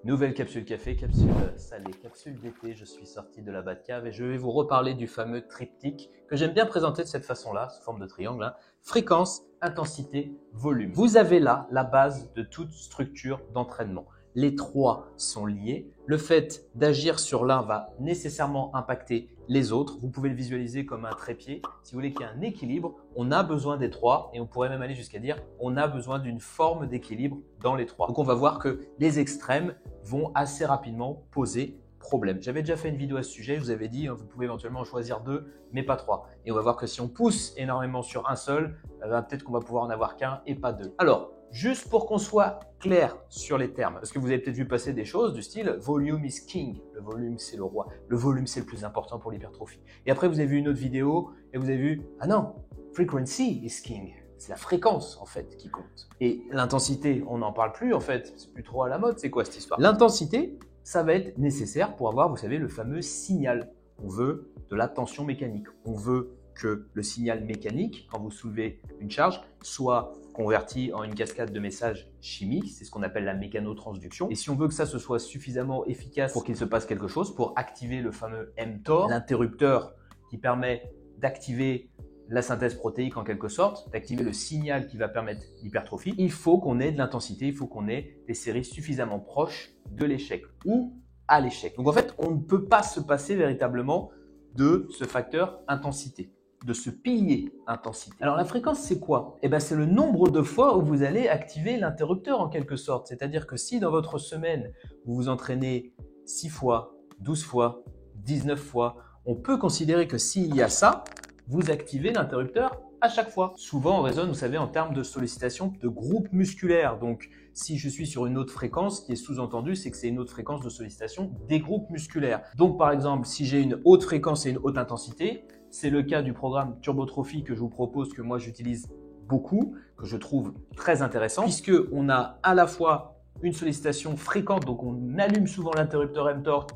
Nouvelle capsule café, capsule salée, capsule d'été. Je suis sorti de la Batcave et je vais vous reparler du fameux triptyque que j'aime bien présenter de cette façon-là, sous forme de triangle. Fréquence, intensité, volume. Vous avez là la base de toute structure d'entraînement. Les trois sont liés. Le fait d'agir sur l'un va nécessairement impacter les autres. Vous pouvez le visualiser comme un trépied. Si vous voulez qu'il y ait un équilibre, on a besoin des trois et on pourrait même aller jusqu'à dire on a besoin d'une forme d'équilibre dans les trois. Donc on va voir que les extrêmes vont assez rapidement poser problème. J'avais déjà fait une vidéo à ce sujet, je vous avais dit vous pouvez éventuellement en choisir deux, mais pas trois. Et on va voir que si on pousse énormément sur un seul, peut-être qu'on va pouvoir en avoir qu'un et pas deux. Alors, juste pour qu'on soit clair sur les termes, parce que vous avez peut-être vu passer des choses du style « volume is king », le volume c'est le roi, le volume c'est le plus important pour l'hypertrophie. Et après vous avez vu une autre vidéo et vous avez vu « ah non, frequency is king ». C'est la fréquence en fait qui compte. Et l'intensité, on n'en parle plus en fait, c'est plus trop à la mode, c'est quoi cette histoire? L'intensité, ça va être nécessaire pour avoir, vous savez, le fameux signal. On veut de la tension mécanique. On veut que le signal mécanique, quand vous soulevez une charge, soit converti en une cascade de messages chimiques. C'est ce qu'on appelle la mécanotransduction. Et si on veut que ça se soit suffisamment efficace pour qu'il se passe quelque chose, pour activer le fameux mTOR, l'interrupteur qui permet d'activer la synthèse protéique en quelque sorte, d'activer le signal qui va permettre l'hypertrophie, il faut qu'on ait de l'intensité, il faut qu'on ait des séries suffisamment proches de l'échec ou à l'échec. Donc en fait, on ne peut pas se passer véritablement de ce facteur intensité, de ce pilier intensité. Alors la fréquence, c'est quoi? Eh bien, c'est le nombre de fois où vous allez activer l'interrupteur en quelque sorte. C'est-à-dire que si dans votre semaine, vous vous entraînez 6 fois, 12 fois, 19 fois, on peut considérer que s'il y a ça, vous activez l'interrupteur à chaque fois. Souvent, on raisonne, vous savez, en termes de sollicitation de groupe musculaire. Donc, si je suis sur une autre fréquence, ce qui est sous-entendu, c'est que c'est une autre fréquence de sollicitation des groupes musculaires. Donc, par exemple, si j'ai une haute fréquence et une haute intensité, c'est le cas du programme Turbotrophie que je vous propose, que moi j'utilise beaucoup, que je trouve très intéressant, puisque on a à la fois une sollicitation fréquente, donc on allume souvent l'interrupteur mTOR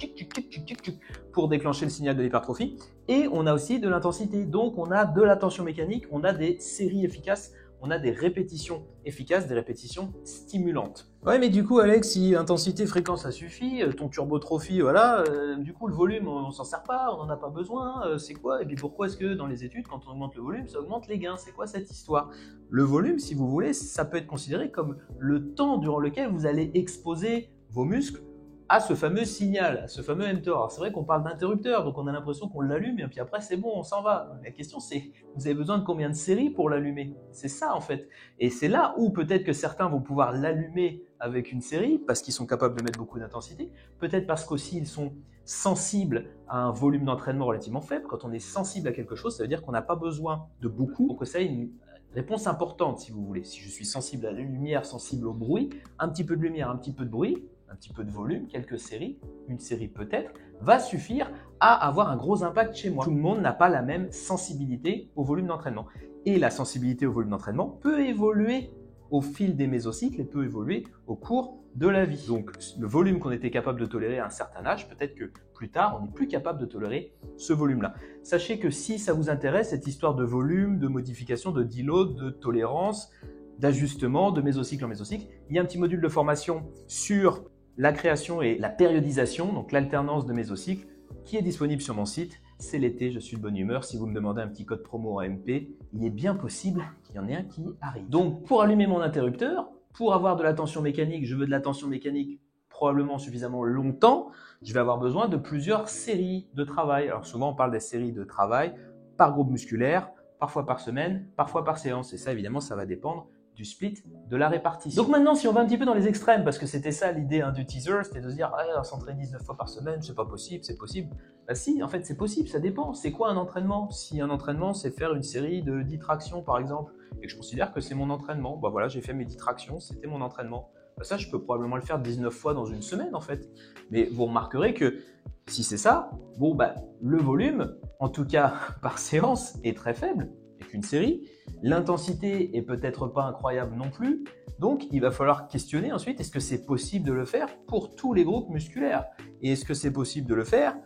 pour déclencher le signal de l'hypertrophie, et on a aussi de l'intensité, donc on a de la tension mécanique, on a des séries efficaces, on a des répétitions efficaces, des répétitions stimulantes. Ouais, mais du coup, Alex, si intensité, fréquence, ça suffit, ton turbotrophie, voilà, du coup, le volume, on s'en sert pas, on n'en a pas besoin, c'est quoi? Et puis pourquoi est-ce que dans les études, quand on augmente le volume, ça augmente les gains? C'est quoi cette histoire? Le volume, si vous voulez, ça peut être considéré comme le temps durant lequel vous allez exposer vos muscles à ce fameux signal, à ce fameux mTOR. Alors c'est vrai qu'on parle d'interrupteur, donc on a l'impression qu'on l'allume et puis après c'est bon, on s'en va. La question c'est, vous avez besoin de combien de séries pour l'allumer? C'est ça en fait. Et c'est là où peut-être que certains vont pouvoir l'allumer avec une série parce qu'ils sont capables de mettre beaucoup d'intensité, peut-être parce qu'aussi ils sont sensibles à un volume d'entraînement relativement faible. Quand on est sensible à quelque chose, ça veut dire qu'on n'a pas besoin de beaucoup pour que ça ait une réponse importante si vous voulez. Si je suis sensible à la lumière, sensible au bruit, un petit peu de lumière, un petit peu de bruit, un petit peu de volume, quelques séries, une série peut-être, va suffire à avoir un gros impact chez moi. Tout le monde n'a pas la même sensibilité au volume d'entraînement. Et la sensibilité au volume d'entraînement peut évoluer au fil des mésocycles et peut évoluer au cours de la vie. Donc le volume qu'on était capable de tolérer à un certain âge, peut-être que plus tard, on n'est plus capable de tolérer ce volume-là. Sachez que si ça vous intéresse, cette histoire de volume, de modification, de deload, de tolérance, d'ajustement, de mésocycle en mésocycle, il y a un petit module de formation sur la création et la périodisation, donc l'alternance de mésocycles, qui est disponible sur mon site. C'est l'été, je suis de bonne humeur. Si vous me demandez un petit code promo AMP, il est bien possible qu'il y en ait un qui arrive. Donc, pour allumer mon interrupteur, pour avoir de la tension mécanique, je veux de la tension mécanique probablement suffisamment longtemps, je vais avoir besoin de plusieurs séries de travail. Alors souvent, on parle des séries de travail par groupe musculaire, parfois par semaine, parfois par séance. Et ça, évidemment, ça va dépendre du split, de la répartition. Donc maintenant, si on va un petit peu dans les extrêmes, parce que c'était ça l'idée du teaser, c'était de se dire on s'entraîne 19 fois par semaine, c'est pas possible, c'est possible. Bah si, en fait c'est possible, ça dépend. C'est quoi un entraînement? Si un entraînement c'est faire une série de 10 tractions par exemple, et que je considère que c'est mon entraînement, bah voilà, j'ai fait mes 10 tractions, c'était mon entraînement. Bah ça, je peux probablement le faire 19 fois dans une semaine en fait. Mais vous remarquerez que si c'est ça, bon bah le volume, en tout cas par séance, est très faible. Une série, l'intensité est peut-être pas incroyable non plus, donc il va falloir questionner ensuite, est-ce que c'est possible de le faire pour tous les groupes musculaires? Et est-ce que c'est possible de le faire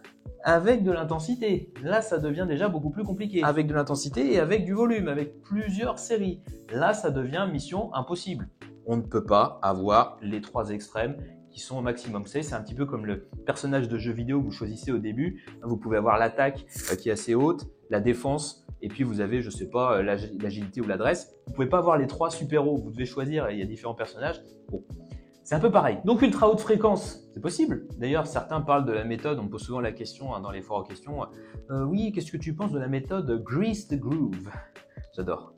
avec de l'intensité? Là, ça devient déjà beaucoup plus compliqué. Avec de l'intensité et avec du volume, avec plusieurs séries. Là, ça devient mission impossible. On ne peut pas avoir les trois extrêmes qui sont au maximum. Vous savez, c'est un petit peu comme le personnage de jeu vidéo que vous choisissez au début. Vous pouvez avoir l'attaque qui est assez haute, la défense, et puis vous avez, je sais pas, l'agilité ou l'adresse. Vous pouvez pas avoir les 3 super hauts, vous devez choisir, et il y a différents personnages. Bon, c'est un peu pareil. Donc ultra haute fréquence, c'est possible. D'ailleurs, certains parlent de la méthode, on me pose souvent la question dans les forums questions. Oui, qu'est-ce que tu penses de la méthode Grease the Groove? J'adore.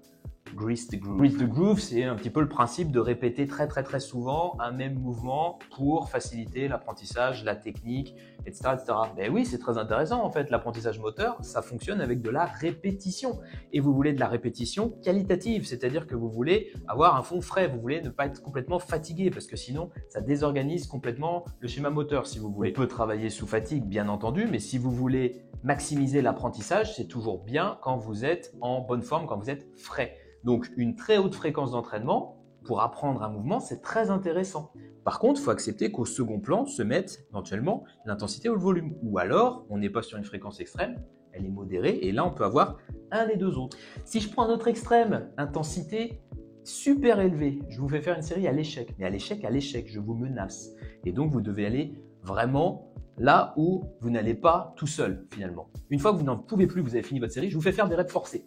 Grease the Groove. Grease the Groove, c'est un petit peu le principe de répéter très souvent un même mouvement pour faciliter l'apprentissage, la technique, etc., etc. Mais oui, c'est très intéressant en fait. L'apprentissage moteur, ça fonctionne avec de la répétition. Et vous voulez de la répétition qualitative, c'est-à-dire que vous voulez avoir un fond frais, vous voulez ne pas être complètement fatigué parce que sinon, ça désorganise complètement le schéma moteur si vous voulez. On peut travailler sous fatigue, bien entendu, mais si vous voulez maximiser l'apprentissage, c'est toujours bien quand vous êtes en bonne forme, quand vous êtes frais. Donc, une très haute fréquence d'entraînement pour apprendre un mouvement, c'est très intéressant. Par contre, il faut accepter qu'au second plan se mette éventuellement l'intensité ou le volume. Ou alors, on n'est pas sur une fréquence extrême, elle est modérée, et là, on peut avoir un des deux autres. Si je prends un autre extrême, intensité super élevée, je vous fais faire une série à l'échec. Mais à l'échec, je vous menace. Et donc, vous devez aller vraiment là où vous n'allez pas tout seul, finalement. Une fois que vous n'en pouvez plus, vous avez fini votre série, je vous fais faire des reps forcés.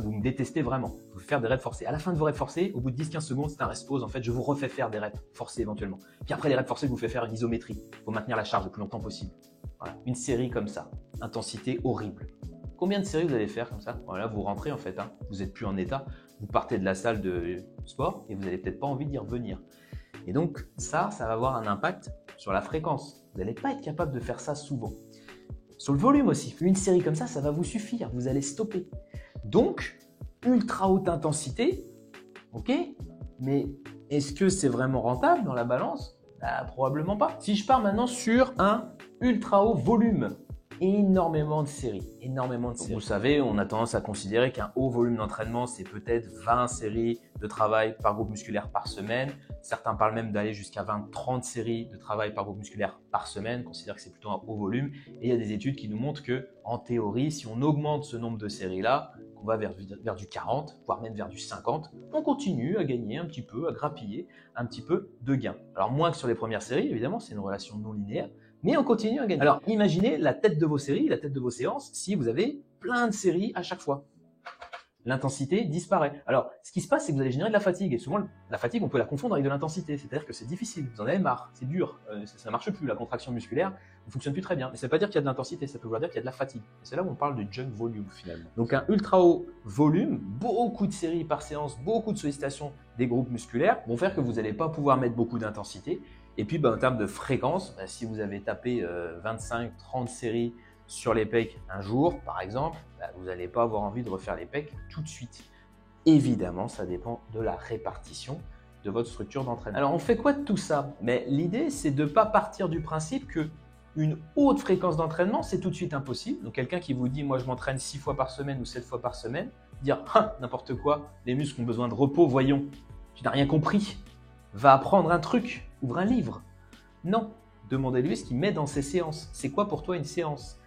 Vous me détestez vraiment. Vous faites faire des reps forcés. À la fin de vos reps forcés, au bout de 10-15 secondes, c'est un rest pause. En fait, je vous refais faire des reps forcés éventuellement. Puis après les reps forcés, je vous fais faire une isométrie. Il faut maintenir la charge le plus longtemps possible. Voilà. Une série comme ça. Intensité horrible. Combien de séries vous allez faire comme ça? Voilà, vous rentrez en fait. Vous n'êtes plus en état. Vous partez de la salle de sport et vous n'avez peut-être pas envie d'y revenir. Et donc, ça va avoir un impact sur la fréquence. Vous n'allez pas être capable de faire ça souvent. Sur le volume aussi. Une série comme ça va vous suffire. Vous allez stopper. Donc, ultra haute intensité, ok, mais est-ce que c'est vraiment rentable dans la balance? Probablement pas. Si je pars maintenant sur un ultra haut volume, énormément de séries. Vous savez, on a tendance à considérer qu'un haut volume d'entraînement, c'est peut-être 20 séries de travail par groupe musculaire par semaine. Certains parlent même d'aller jusqu'à 20-30 séries de travail par groupe musculaire par semaine, on considère que c'est plutôt un haut volume. Et il y a des études qui nous montrent que, en théorie, si on augmente ce nombre de séries-là, qu'on va vers du 40, voire même vers du 50, on continue à gagner un petit peu, à grappiller un petit peu de gains. Alors moins que sur les premières séries, évidemment, c'est une relation non linéaire, mais on continue à gagner. Alors imaginez la tête de vos séries, la tête de vos séances, si vous avez plein de séries à chaque fois. L'intensité disparaît. Alors, ce qui se passe, c'est que vous allez générer de la fatigue. Et souvent, la fatigue, on peut la confondre avec de l'intensité. C'est-à-dire que c'est difficile, vous en avez marre, c'est dur, ça ne marche plus, la contraction musculaire ne fonctionne plus très bien. Mais ça ne veut pas dire qu'il y a de l'intensité, ça peut vouloir dire qu'il y a de la fatigue. Et c'est là où on parle de junk volume finalement. Donc un ultra haut volume, beaucoup de séries par séance, beaucoup de sollicitations des groupes musculaires vont faire que vous n'allez pas pouvoir mettre beaucoup d'intensité. Et puis, en termes de fréquence, si vous avez tapé 25-30 séries sur les pecs un jour, par exemple, vous n'allez pas avoir envie de refaire les pecs tout de suite. Évidemment, ça dépend de la répartition de votre structure d'entraînement. Alors, on fait quoi de tout ça? Mais l'idée, c'est de ne pas partir du principe qu'une haute fréquence d'entraînement, c'est tout de suite impossible. Donc, quelqu'un qui vous dit, moi, je m'entraîne 6 fois par semaine ou 7 fois par semaine, dire, n'importe quoi, les muscles ont besoin de repos, voyons, tu n'as rien compris, va apprendre un truc, ouvre un livre. Non, demandez-lui ce qu'il met dans ses séances. C'est quoi pour toi une séance?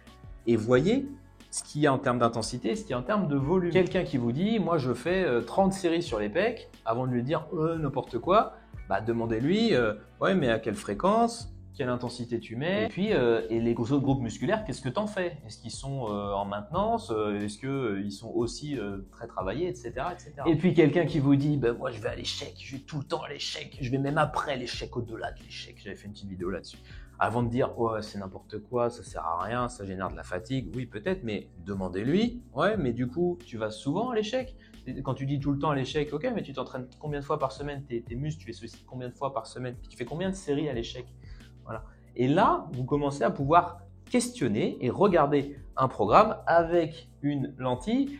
Et voyez ce qu'il y a en termes d'intensité, ce qu'il y a en termes de volume. Quelqu'un qui vous dit, moi je fais 30 séries sur les pecs, avant de lui dire n'importe quoi, demandez-lui, ouais mais à quelle fréquence, quelle intensité tu mets, et puis et les autres groupes musculaires, qu'est-ce que tu en fais? Est-ce qu'ils sont en maintenance? Est-ce qu'ils sont aussi très travaillés, etc., etc. Et puis quelqu'un qui vous dit, moi je vais à l'échec, je vais tout le temps à l'échec, je vais même après l'échec, au-delà de l'échec. J'avais fait une petite vidéo là-dessus. Avant de dire, ouais, c'est n'importe quoi, ça sert à rien, ça génère de la fatigue, oui peut-être, mais demandez-lui, ouais, mais du coup, tu vas souvent à l'échec? Quand tu dis tout le temps à l'échec, ok, mais tu t'entraînes combien de fois par semaine? Tes muscles, tu les sollicites combien de fois par semaine? Puis tu fais combien de séries à l'échec? Voilà. Et là, vous commencez à pouvoir questionner et regarder un programme avec une lentille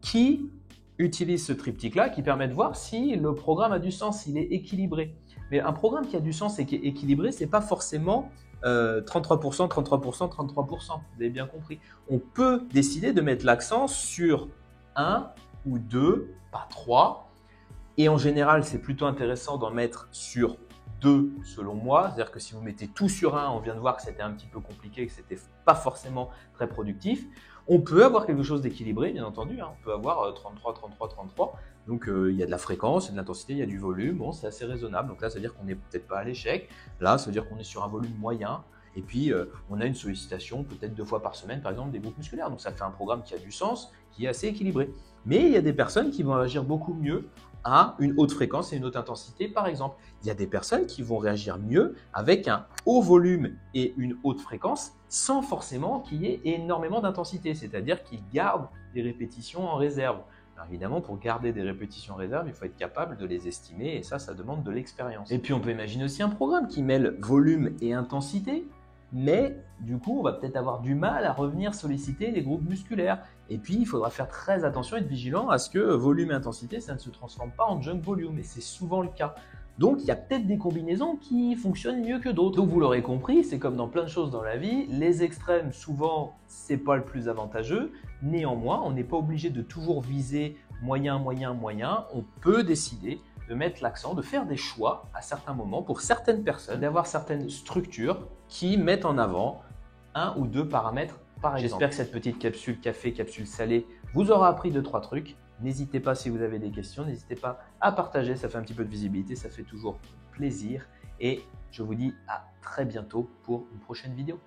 qui utilise ce triptyque-là, qui permet de voir si le programme a du sens, s'il est équilibré. Mais un programme qui a du sens et qui est équilibré, ce n'est pas forcément 33%, 33%, 33%. Vous avez bien compris. On peut décider de mettre l'accent sur 1 ou 2, pas 3. Et en général, c'est plutôt intéressant d'en mettre sur 2 selon moi. C'est-à-dire que si vous mettez tout sur 1, on vient de voir que c'était un petit peu compliqué, que ce n'était pas forcément très productif. On peut avoir quelque chose d'équilibré, bien entendu, hein. On peut avoir 33, 33, 33. Donc, il y a de la fréquence, il y a de l'intensité, il y a du volume. Bon, c'est assez raisonnable. Donc là, ça veut dire qu'on n'est peut-être pas à l'échec. Là, ça veut dire qu'on est sur un volume moyen. Et puis, on a une sollicitation peut-être 2 fois par semaine, par exemple, des groupes musculaires. Donc, ça fait un programme qui a du sens, qui est assez équilibré. Mais il y a des personnes qui vont réagir beaucoup mieux à une haute fréquence et une haute intensité, par exemple. Il y a des personnes qui vont réagir mieux avec un haut volume et une haute fréquence sans forcément qu'il y ait énormément d'intensité, c'est-à-dire qu'ils gardent des répétitions en réserve. Alors évidemment, pour garder des répétitions en réserve, il faut être capable de les estimer et ça demande de l'expérience. Et puis, on peut imaginer aussi un programme qui mêle volume et intensité, mais du coup, on va peut-être avoir du mal à revenir solliciter les groupes musculaires. Et puis, il faudra faire très attention et être vigilant à ce que volume et intensité, ça ne se transforme pas en junk volume, et c'est souvent le cas. Donc, il y a peut-être des combinaisons qui fonctionnent mieux que d'autres. Donc, vous l'aurez compris, c'est comme dans plein de choses dans la vie, les extrêmes, souvent, c'est pas le plus avantageux. Néanmoins, on n'est pas obligé de toujours viser moyen, moyen, moyen. On peut décider de mettre l'accent, de faire des choix à certains moments pour certaines personnes, d'avoir certaines structures qui mettent en avant un ou deux paramètres par exemple. J'espère que cette petite capsule café, capsule salée vous aura appris 2-3 trucs. N'hésitez pas si vous avez des questions, n'hésitez pas à partager, ça fait un petit peu de visibilité, ça fait toujours plaisir. Et je vous dis à très bientôt pour une prochaine vidéo.